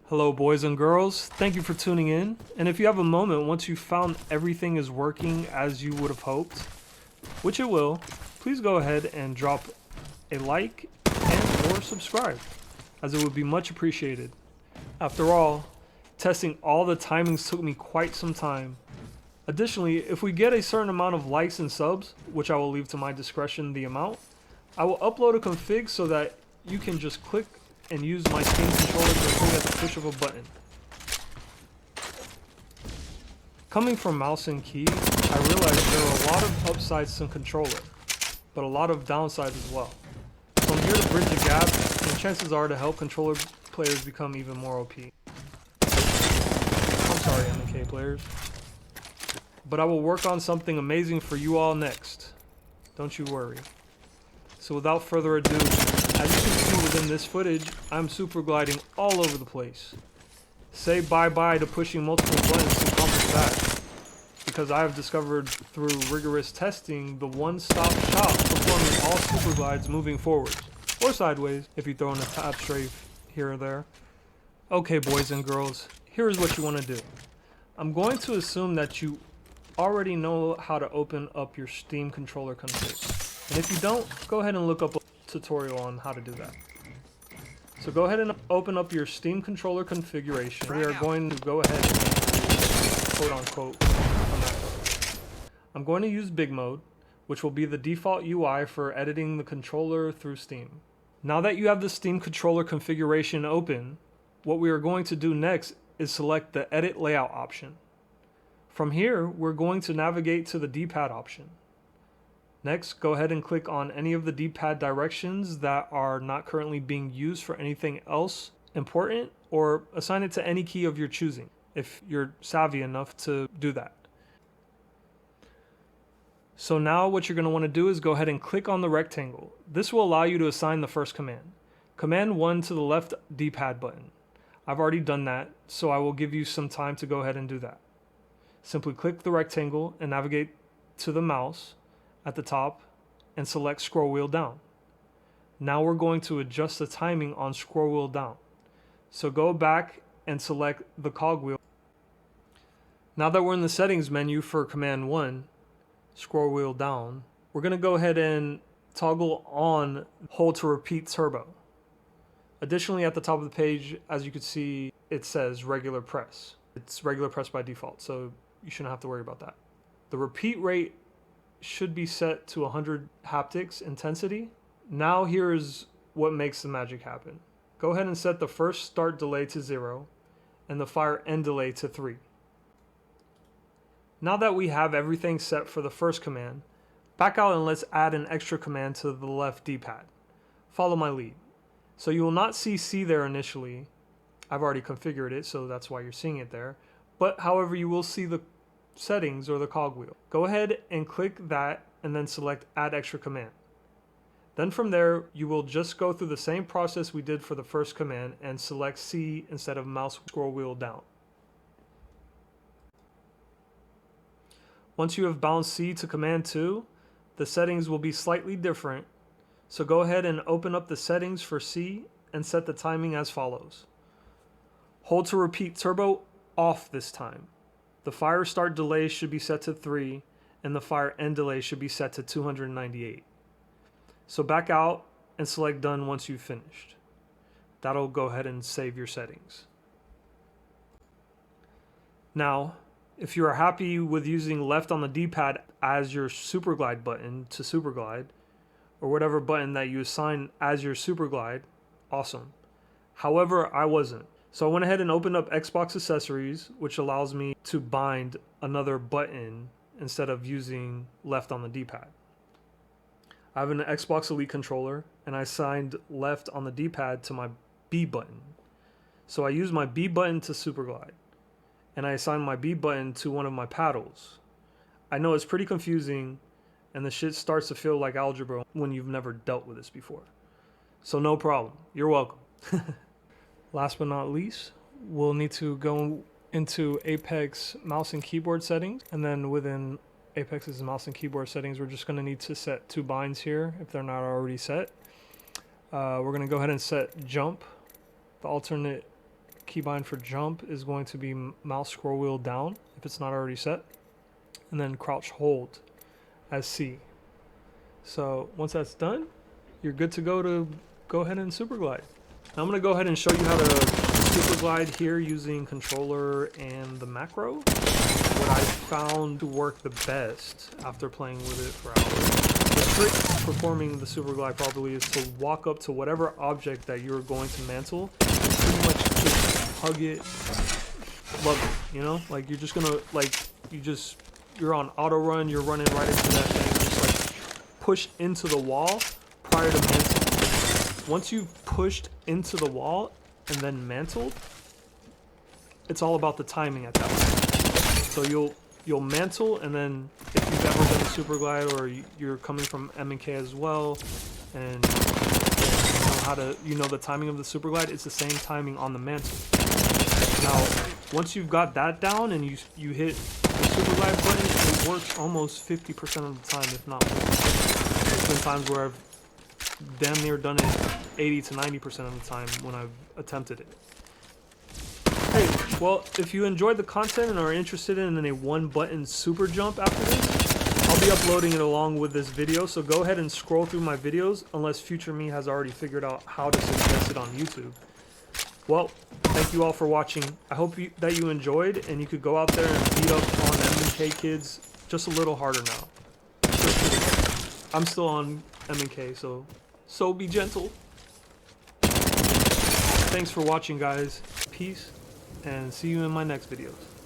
Hello boys and girls, thank you for tuning in, and if you have a moment once you've found everything is working as you would have hoped, which it will, please go ahead and drop a like and or subscribe, as it would be much appreciated. After all, testing all the timings took me quite some time. Additionally, if we get a certain amount of likes and subs, which I will leave to my discretion the amount, I will upload a config so that you can just click and use my Steam controller directly at the push of a button. Coming from mouse and key, I realized there are a lot of upsides to controller, but a lot of downsides as well. So I'm here to bridge the gap, and chances are to help controller players become even more OP. I'm sorry, MK players. But I will work on something amazing for you all next. Don't you worry. So without further ado, as you can see within this footage, I'm super gliding all over the place. Say bye-bye to pushing multiple buttons to accomplish that, because I have discovered through rigorous testing the one-stop shop performing all super glides moving forwards, or sideways if you throw in a tap strafe here or there. Okay boys and girls, here's what you want to do. I'm going to assume that you already know how to open up your Steam controller config. And if you don't, go ahead and look up a tutorial on how to do that. So go ahead and open up your Steam controller configuration. We are going to go ahead and quote unquote. I'm going to use big mode, which will be the default UI for editing the controller through Steam. Now that you have the Steam controller configuration open, what we are going to do next is select the edit layout option. From here, we're going to navigate to the D-pad option. Next, go ahead and click on any of the D-pad directions that are not currently being used for anything else important, or assign it to any key of your choosing, if you're savvy enough to do that. So now what you're going to want to do is go ahead and click on the rectangle. This will allow you to assign the first command. Command 1 to the left D-pad button. I've already done that, so I will give you some time to go ahead and do that. Simply click the rectangle and navigate to the mouse at the top and select scroll wheel down. Now we're going to adjust the timing on scroll wheel down. So go back and select the cogwheel. Now that we're in the settings menu for command 1, scroll wheel down, we're going to go ahead and toggle on hold to repeat turbo. Additionally, at the top of the page, as you can see, it says regular press. It's regular press by default, so you shouldn't have to worry about that. The repeat rate should be set to 100 haptics intensity. Now here's what makes the magic happen. Go ahead and set the first start delay to 0 and the fire end delay to 3. Now that we have everything set for the first command, back out and let's add an extra command to the left D-pad. Follow my lead. So you will not see C there initially. I've already configured it, so that's why you're seeing it there. But however, you will see the settings or the cogwheel. Go ahead and click that and then select add extra command. Then from there, you will just go through the same process we did for the first command and select C instead of mouse scroll wheel down. Once you have bound C to command 2, the settings will be slightly different. So go ahead and open up the settings for C and set the timing as follows. Hold to repeat turbo off this time. The fire start delay should be set to 3 and the fire end delay should be set to 298. So back out and select done once you've finished. That'll go ahead and save your settings. Now, if you are happy with using left on the D-pad as your Superglide button to Superglide, or whatever button that you assign as your Superglide, awesome. However, I wasn't. So I went ahead and opened up Xbox accessories, which allows me to bind another button instead of using left on the D-pad. I have an Xbox Elite controller and I assigned left on the D-pad to my B button. So I used my B button to Superglide and I assigned my B button to one of my paddles. I know it's pretty confusing and the shit starts to feel like algebra when you've never dealt with this before. So no problem, you're welcome. Last but not least, we'll need to go into Apex mouse and keyboard settings, and then within Apex's mouse and keyboard settings, we're just going to need to set 2 binds here if they're not already set. We're going to go ahead and set jump, the alternate keybind for jump is going to be mouse scroll wheel down if it's not already set, and then crouch hold as C. So once that's done, you're good to go ahead and Superglide. Now I'm going to go ahead and show you how to Superglide here using controller and the macro. What I found to work the best after playing with it for hours. The trick to performing the Superglide properly is to walk up to whatever object that you're going to mantle and pretty much just hug it, love it, you know? Like you're just gonna, like, you're on auto run, you're running right into that thing, just like push into the wall prior to mantling. Once you've pushed into the wall and then mantled, it's all about the timing at that point. So you'll mantle, and then if you've ever done a Superglide or you're coming from M&K as well, and you know the timing of the Superglide, it's the same timing on the mantle. Now, once you've got that down and you hit the Superglide button, it works almost 50% of the time, if not more. There's been times where I've damn near done it 80 to 90% of the time when I've attempted it. Hey, well, if you enjoyed the content and are interested in a one-button super jump after this, I'll be uploading it along with this video, so go ahead and scroll through my videos unless future me has already figured out how to suggest it on YouTube. Well, thank you all for watching. I hope that you enjoyed, and you could go out there and beat up on M&K kids just a little harder now. I'm still on M&K, so be gentle. Thanks for watching, guys. Peace, and see you in my next videos.